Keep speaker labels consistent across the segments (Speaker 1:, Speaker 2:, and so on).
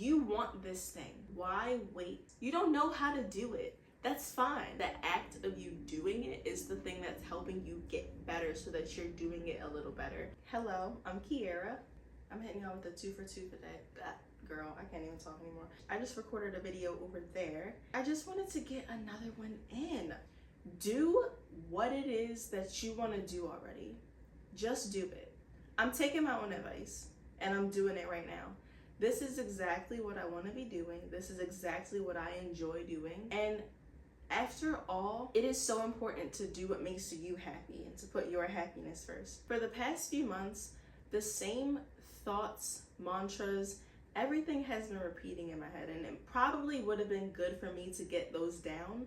Speaker 1: You want this thing. Why wait? You don't know how to do it. That's fine. The act of you doing it is the thing that's helping you get better so that you're doing it a little better. Hello, I'm Kiara. I'm hitting y'all with a 2 for 2 today. Girl, I can't even talk anymore. I just recorded a video over there. I just wanted to get another one in. Do what it is that you want to do already. Just do it. I'm taking my own advice and I'm doing it right now. This is exactly what I want to be doing. This is exactly what I enjoy doing. And after all, it is so important to do what makes you happy and to put your happiness first. For the past few months, the same thoughts, mantras, everything has been repeating in my head, and it probably would have been good for me to get those down.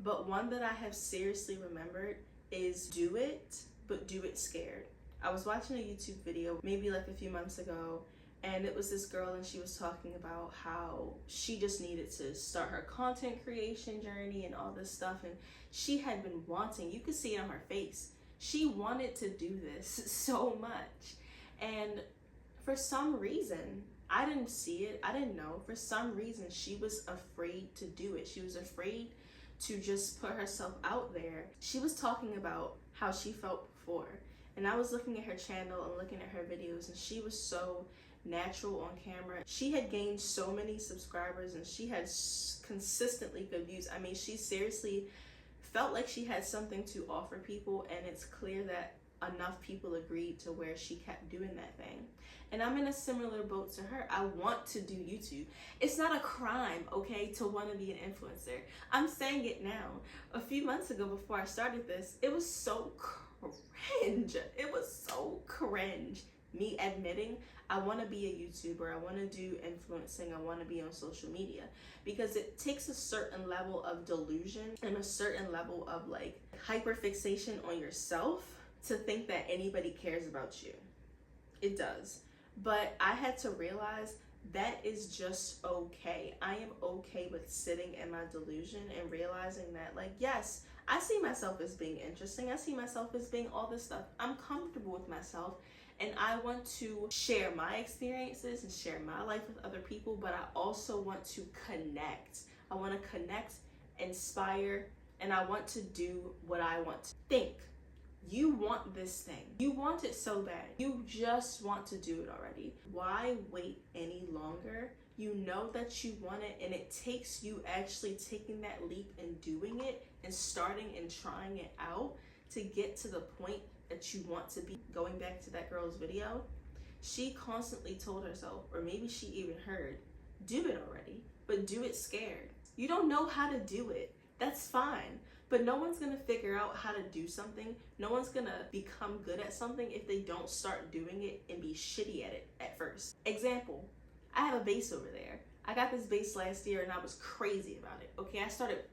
Speaker 1: But one that I have seriously remembered is do it, but do it scared. I was watching a YouTube video maybe like a few months ago, and it was this girl and she was talking about how she just needed to start her content creation journey and all this stuff. And she had been wanting, you could see it on her face, she wanted to do this so much. And for some reason, I didn't see it, I didn't know. For some reason, she was afraid to do it. She was afraid to just put herself out there. She was talking about how she felt before. And I was looking at her channel and looking at her videos, and she was so natural on camera. She had gained so many subscribers and she had consistently good views. I mean, she seriously felt like she had something to offer people, and it's clear that enough people agreed to where she kept doing that thing. And I'm in a similar boat to her. I want to do YouTube. It's not a crime, okay, to want to be an influencer. I'm saying it now. A few months ago, before I started this, it was so cringe. It was so cringe. Me admitting I want to be a YouTuber, I want to do influencing, I want to be on social media, because it takes a certain level of delusion and a certain level of like hyperfixation on yourself to think that anybody cares about you. It does. But I had to realize that is just okay. I am okay with sitting in my delusion and realizing that, like, yes, I see myself as being interesting. I see myself as being all this stuff. I'm comfortable with myself, and I want to share my experiences and share my life with other people, but I also want to connect. I want to connect, inspire, and I want to do what I want to think. You want this thing. You want it so bad. You just want to do it already. Why wait any longer? You know that you want it, and it takes you actually taking that leap and doing it and starting and trying it out to get to the point that you want to be. Going back to that girl's video, she constantly told herself, or maybe she even heard, do it already, but do it scared. You don't know how to do it. That's fine. But no one's gonna figure out how to do something. No one's gonna become good at something if they don't start doing it and be shitty at it at first. Example, I have a bass over there. I got this bass last year and I was crazy about it. Okay, I started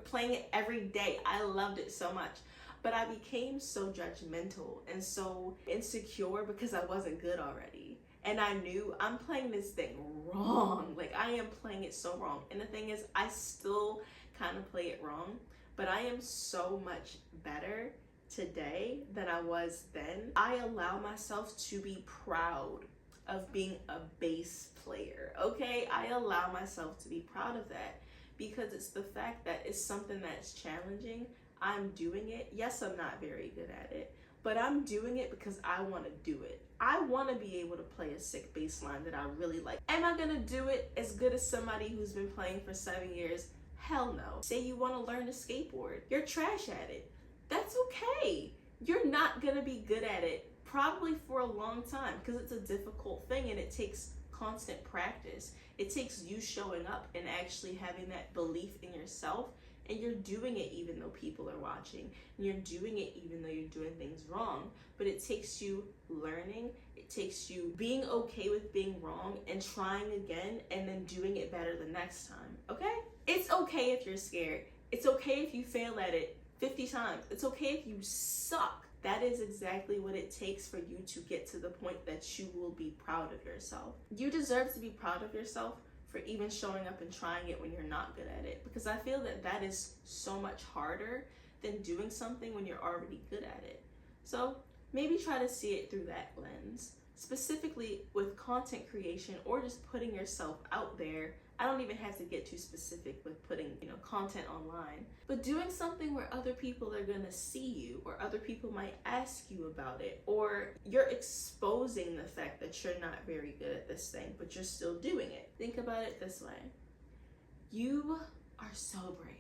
Speaker 1: playing it every day. I loved it so much. But I became so judgmental and so insecure because I wasn't good already. And I knew I'm playing this thing wrong. Like, I am playing it so wrong. And the thing is, I still kind of play it wrong, but I am so much better today than I was then. I allow myself to be proud of being a bass player, okay? I allow myself to be proud of that because it's the fact that it's something that's challenging. I'm doing it. Yes, I'm not very good at it, but I'm doing it because I want to do it. I want to be able to play a sick bass line that I really like. Am I going to do it as good as somebody who's been playing for 7 years? Hell no. Say you want to learn to skateboard. You're trash at it. That's okay. You're not going to be good at it probably for a long time because it's a difficult thing and it takes constant practice. It takes you showing up and actually having that belief in yourself, and you're doing it even though people are watching, and you're doing it even though you're doing things wrong. But it takes you learning, it takes you being okay with being wrong and trying again and then doing it better the next time, okay? It's okay if you're scared. It's okay if you fail at it 50 times. It's okay if you suck. That is exactly what it takes for you to get to the point that you will be proud of yourself. You deserve to be proud of yourself for even showing up and trying it when you're not good at it, because I feel that that is so much harder than doing something when you're already good at it. So maybe try to see it through that lens. specifically with content creation or just putting yourself out there. I don't even have to get too specific with putting, content online, but doing something where other people are gonna see you, or other people might ask you about it, or you're exposing the fact that you're not very good at this thing, but you're still doing it. Think about it this way. You are so brave.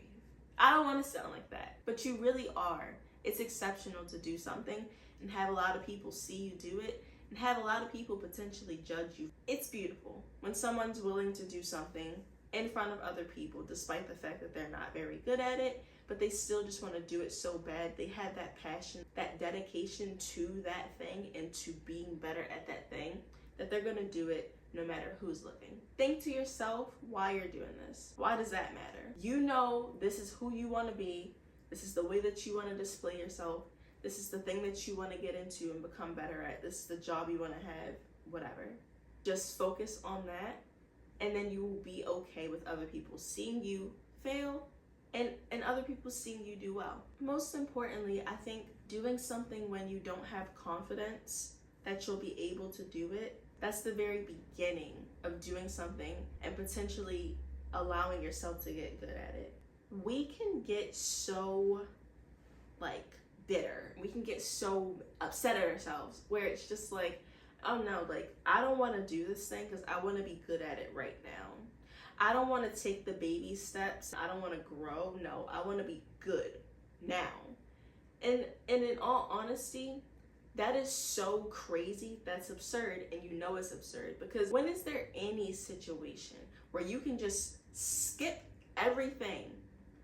Speaker 1: I don't want to sound like that, but you really are. It's exceptional to do something and have a lot of people see you do it, and have a lot of people potentially judge you. It's beautiful when someone's willing to do something in front of other people, despite the fact that they're not very good at it, but they still just want to do it so bad. They have that passion, that dedication to that thing and to being better at that thing, that they're going to do it no matter who's looking. Think to yourself why you're doing this. Why does that matter? You know this is who you want to be. This is the way that you want to display yourself. This is the thing that you want to get into and become better at. This is the job you want to have, whatever. Just focus on that, and then you will be okay with other people seeing you fail and other people seeing you do well. Most importantly, I think doing something when you don't have confidence that you'll be able to do it, that's the very beginning of doing something and potentially allowing yourself to get good at it. We can get so bitter. We can get so upset at ourselves where it's just like, oh no, I don't want to do this thing because I want to be good at it right now. I don't want to take the baby steps. I don't want to grow. No, I want to be good now. And in all honesty, that is so crazy. That's absurd, and you know it's absurd, because when is there any situation where you can just skip everything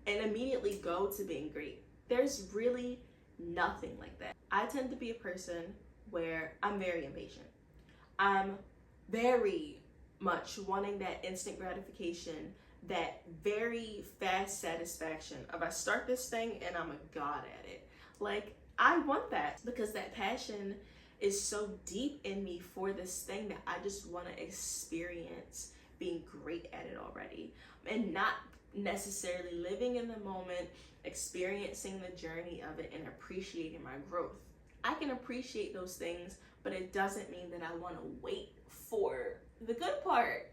Speaker 1: and immediately go to being great? There's really nothing like that. I tend to be a person where I'm very impatient. I'm very much wanting that instant gratification, that very fast satisfaction of I start this thing and I'm a god at it. I want that because that passion is so deep in me for this thing that I just want to experience being great at it already, and not necessarily living in the moment, experiencing the journey of it and appreciating my growth. I can appreciate those things, but it doesn't mean that I want to wait for the good part.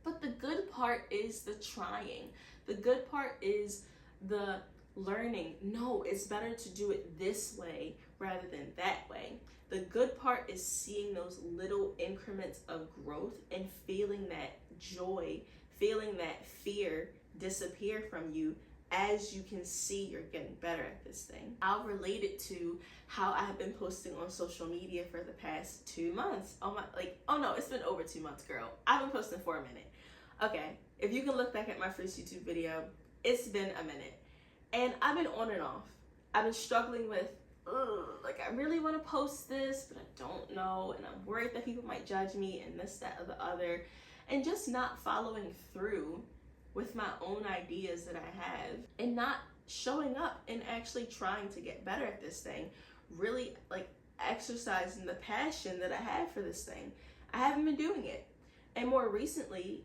Speaker 1: But the good part is the trying. The good part is the learning. No, it's better to do it this way rather than that way. The good part is seeing those little increments of growth and feeling that joy, feeling that fear disappear from you as you can see you're getting better at this thing. I'll relate it to how I have been posting on social media for the past 2 months. Oh no, it's been over 2 months, girl. I've been posting for a minute. Okay, if you can look back at my first YouTube video, it's been a minute. And I've been on and off. I've been struggling with, I really want to post this, but I don't know, and I'm worried that people might judge me and this, that, or the other, and just not following through with my own ideas that I have, and not showing up and actually trying to get better at this thing, really exercising the passion that I have for this thing. I haven't been doing it. And more recently,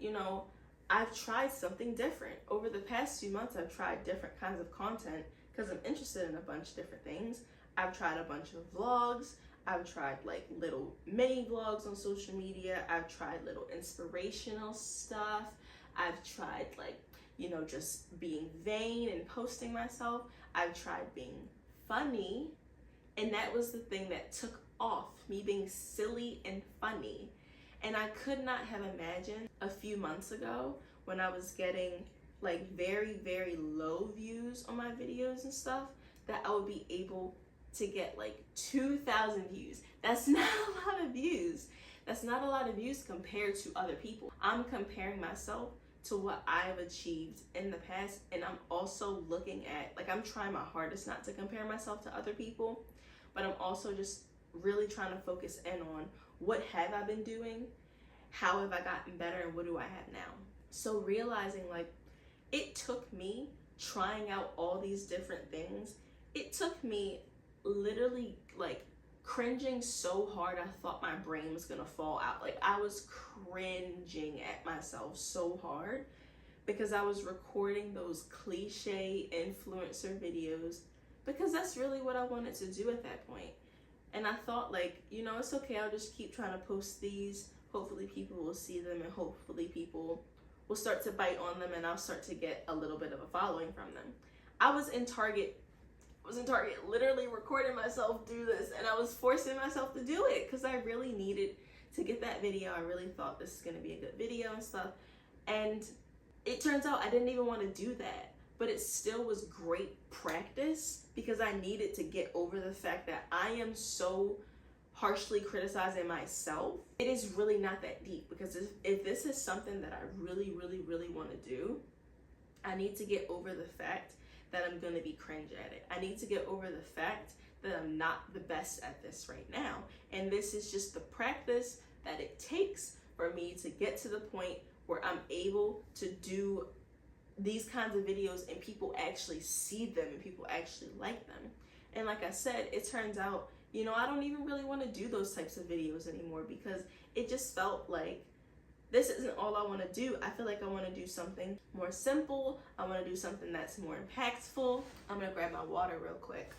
Speaker 1: I've tried something different. Over the past few months, I've tried different kinds of content because I'm interested in a bunch of different things. I've tried a bunch of vlogs. I've tried little mini vlogs on social media. I've tried little inspirational stuff. I've tried just being vain and posting myself. I've tried being funny. And that was the thing that took off, me being silly and funny. And I could not have imagined a few months ago when I was getting very, very low views on my videos and stuff, that I would be able to get 2,000 views. That's not a lot of views. That's not a lot of views compared to other people. I'm comparing myself to what I've achieved in the past, and I'm also looking at, I'm trying my hardest not to compare myself to other people, but I'm also just really trying to focus in on what have I been doing, how have I gotten better, and what do I have now. So realizing it took me trying out all these different things. It took me literally cringing so hard I thought my brain was gonna fall out. I was cringing at myself so hard because I was recording those cliche influencer videos because that's really what I wanted to do at that point. And I thought, like, you know, it's okay, I'll just keep trying to post these. Hopefully people will see them, and hopefully people will start to bite on them, and I'll start to get a little bit of a following from them. I was in Target literally recording myself do this, and I was forcing myself to do it because I really needed to get that video. I really thought this is going to be a good video and stuff. And it turns out I didn't even want to do that, but it still was great practice because I needed to get over the fact that I am so harshly criticizing myself. It is really not that deep, because if this is something that I really, really, really want to do, I need to get over the fact that I'm going to be cringe at it. I need to get over the fact that I'm not the best at this right now. And this is just the practice that it takes for me to get to the point where I'm able to do these kinds of videos and people actually see them and people actually like them. And like I said, it turns out, you know, I don't even really want to do those types of videos anymore because it just felt like this isn't all I want to do. I feel like I want to do something more simple. I want to do something that's more impactful. I'm going to grab my water real quick.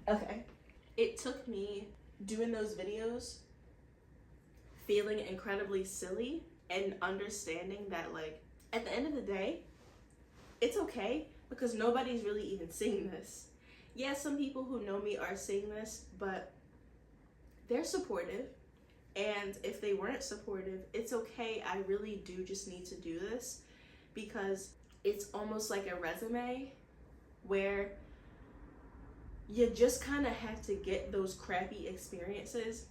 Speaker 1: Okay. It took me doing those videos feeling incredibly silly and understanding that, like, at the end of the day, it's okay because nobody's really even seeing this. Yeah, some people who know me are seeing this, but they're supportive. And if they weren't supportive, it's okay. I really do just need to do this because it's almost like a resume where you just kind of have to get those crappy experiences,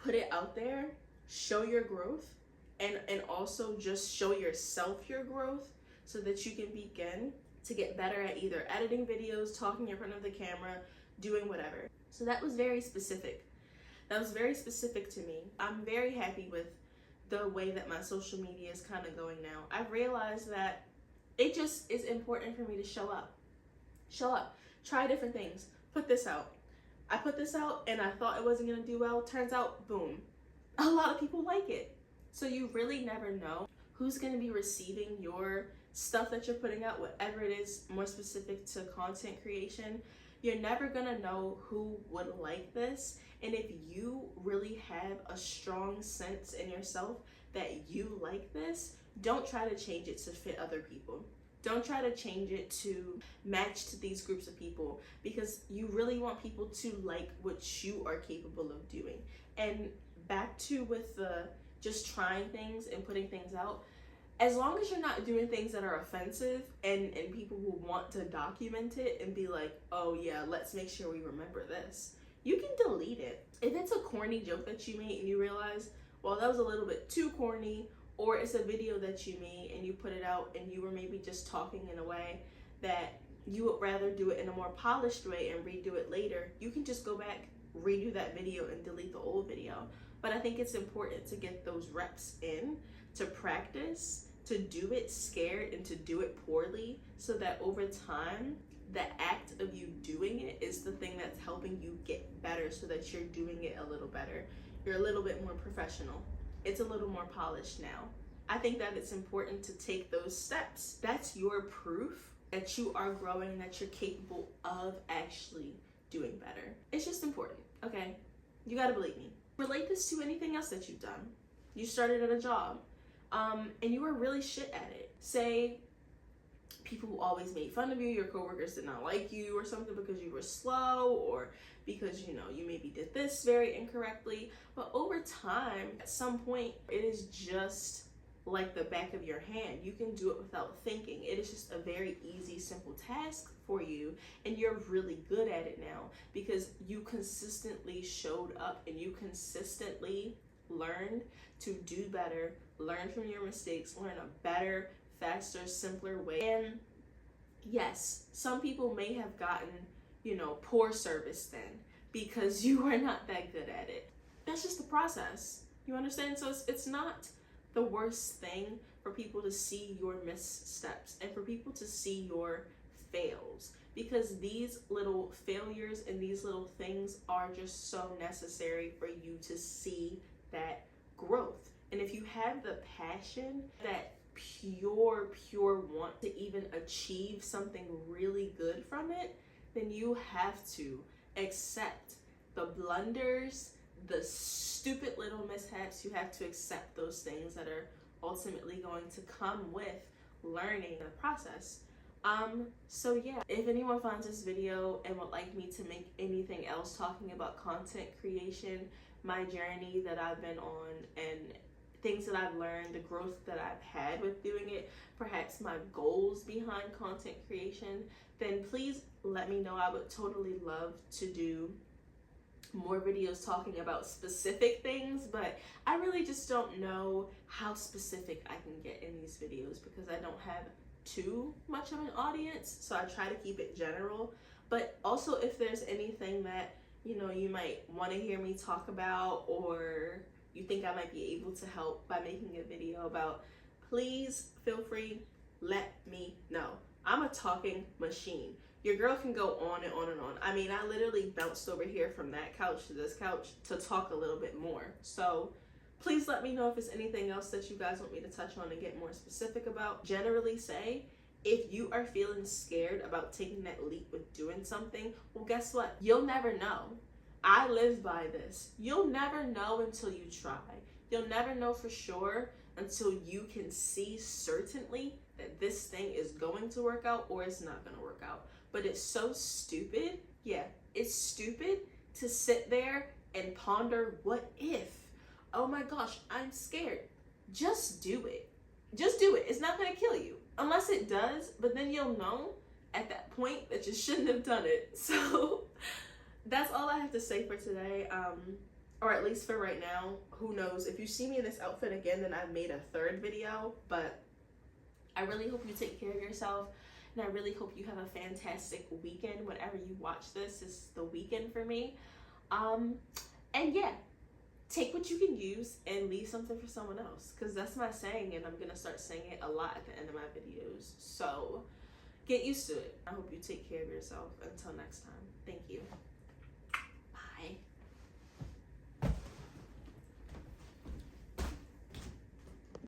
Speaker 1: put it out there, show your growth, and also just show yourself your growth so that you can begin to get better at either editing videos, talking in front of the camera, doing whatever. So that was very specific. That was very specific to me. I'm very happy with the way that my social media is kind of going now. I've realized that it just is important for me to show up. Show up. Try different things. Put this out. I put this out and I thought it wasn't going to do well. Turns out, boom. A lot of people like it. So you really never know who's going to be receiving your stuff that you're putting out, whatever it is more specific to content creation. You're never going to know who would like this. And if you really have a strong sense in yourself that you like this, don't try to change it to fit other people. Don't try to change it to match to these groups of people because you really want people to like what you are capable of doing. And back to with the just trying things and putting things out, as long as you're not doing things that are offensive and people will want to document it and be like, oh yeah, let's make sure we remember this, you can delete it. If it's a corny joke that you made and you realize, well, that was a little bit too corny, or it's a video that you made and you put it out and you were maybe just talking in a way that you would rather do it in a more polished way and redo it later, you can just go back, redo that video and delete the old video. But I think it's important to get those reps in, to practice, to do it scared and to do it poorly, so that over time, the act of you doing it is the thing that's helping you get better, so that you're doing it a little better. You're a little bit more professional. It's a little more polished now. I think that it's important to take those steps. That's your proof that you are growing, that you're capable of actually doing better. It's just important, okay? You gotta believe me. Relate this to anything else that you've done. You started at a job, and you were really shit at it. Say people always made fun of you, your coworkers did not like you or something because you were slow, or because, you know, you maybe did this very incorrectly. But over time, at some point, it is just like the back of your hand. You can do it without thinking. It is just a very easy, simple task for you, and you're really good at it now because you consistently showed up and you consistently learned to do better, learn from your mistakes, learn a better, faster, simpler way. And yes, some people may have gotten, you know, poor service then because you were not that good at it. That's just the process. You understand? So it's not the worst thing for people to see your missteps and for people to see your fails, because these little failures and these little things are just so necessary for you to see that growth. And if you have the passion, that pure want to even achieve something really good from it, then you have to accept the blunders, the stupid little mishaps. You have to accept those things that are ultimately going to come with learning the process. So yeah, if anyone finds this video and would like me to make anything else talking about content creation, my journey that I've been on, and things that I've learned, the growth that I've had with doing it, perhaps my goals behind content creation, then please let me know. I would totally love to do more videos talking about specific things, but I really just don't know how specific I can get in these videos because I don't have too much of an audience, so I try to keep it general. But also, if there's anything that you might want to hear me talk about, or you think I might be able to help by making a video about, please feel free, let me know. I'm a talking machine. Your girl can go on and on and on. I mean, I literally bounced over here from that couch to this couch to talk a little bit more. So please let me know if there's anything else that you guys want me to touch on and get more specific about. Generally say, if you are feeling scared about taking that leap with doing something, well, guess what? You'll never know. I live by this. You'll never know until you try. You'll never know for sure until you can see certainly that this thing is going to work out or it's not going to work out. But it's so stupid. Yeah, it's stupid to sit there and ponder what if. Oh my gosh, I'm scared. Just do it. Just do it. It's not going to kill you. Unless it does, but then you'll know at that point that you shouldn't have done it. So that's all I have to say for today. Or at least for right now. Who knows? If you see me in this outfit again, then I've made a third video. But I really hope you take care of yourself. And I really hope you have a fantastic weekend. Whenever you watch this, it's the weekend for me. And yeah, take what you can use and leave something for someone else. Because that's my saying, and I'm going to start saying it a lot at the end of my videos. So get used to it. I hope you take care of yourself. Until next time. Thank you.